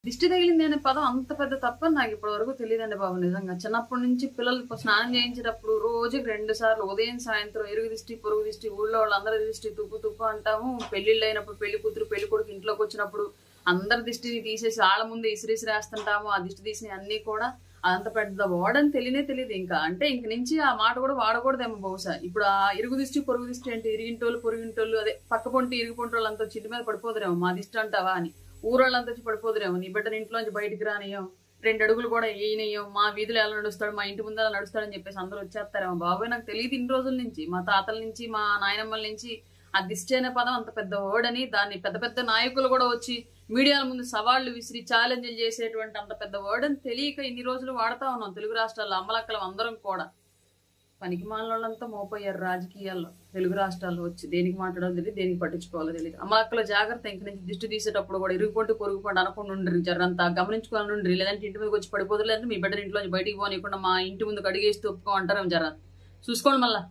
దిష్టి తగిలింది అనే పదం అంత పెద్ద తప్పని నాకు ఇప్పటి వరకు తెలియదండి బాబు. నిజంగా చిన్నప్పటి నుంచి పిల్లలు స్నానం చేయించేటప్పుడు రోజుకి 2 సార్లు ఉదయం సాయంత్రం ఇరుగు దిష్టి పొరుగు దిష్టి ఊళ్ళో వాళ్ళందరి దిష్టి తుప్పు తుప్పు అంటాము. పెళ్లిళ్ళు అయినప్పుడు పెళ్లి కూతురు పెళ్లి కొడుకు ఇంట్లోకి వచ్చినప్పుడు అందరి దిష్టిని తీసేసి వాళ్ళ ముందే ఇసిరేస్తాంటాము. ఆ దిష్టి తీసిన అన్ని కూడా అంత పెద్ద వాడని తెలియదు. ఇంకా అంటే ఇంక నుంచి ఆ మాట కూడా వాడకూడదేమో బహుశా. ఇప్పుడు ఆ ఇరుగు దిష్టి పొరుగు దిష్టి అంటే ఇరిగింటోళ్ళు పొరుగింటోళ్ళు అదే పక్క పొంటి ఇరుగు పొంటోళ్ళు అంతా చిట్టి మీద పడిపోదురేమో మా దిష్టి అంటావా అని. ఊరోళ్ళంతా వచ్చి పడిపోదురేమో. నీ బిడ్డని ఇంట్లోంచి బయటికి రానియం, 2 అడుగులు కూడా వేయనియం, మా వీధిలో ఎలా నడుస్తాడు మా ఇంటి ముందు ఎలా నడుస్తాడని చెప్పేసి అందరూ వచ్చేస్తారేమో. బాబాయ్ నాకు తెలియదు ఇన్ని రోజుల నుంచి. మా తాతల నుంచి మా నాయనమ్మల నుంచి ఆ దిష్టి అనే పదం అంత పెద్ద వర్డని, దాన్ని పెద్ద పెద్ద నాయకులు కూడా వచ్చి మీడియాల ముందు సవాళ్లు విసిరి ఛాలెంజ్లు చేసేటువంటి అంత పెద్ద వర్డ్ అని తెలియక ఇన్ని రోజులు వాడుతా ఉన్నాం తెలుగు రాష్ట్రాల్లో అమ్మలక్కలం అందరం కూడా. పనికి మాలంతా మోపోయారు రాజకీయాల్లో తెలుగు రాష్ట్రాల్లో వచ్చి. దేనికి మాట్లాడాలో తెలియదు, దేనికి పట్టించుకోవాలో తెలియదు. అమ్మలక్కల జాగ్రత్త. ఇంక నుంచి దిష్టి తీసేటప్పుడు కూడా ఇరుగుపంటు పొరుగుపండు అనకుండా ఉండ్రి, జరంతా గమనించుకోవాలని ఉండ్రి. లేదంటే ఇంటి మీదకి వచ్చి పడిపోదు, లేదంటే మీ బిడ్డని ఇంట్లో బయటికి పోనీయకుండా మా ఇంటి ముందుకు అడిగేసి ఒప్పుకో అంటారు జర. చూసుకోండి మళ్ళా.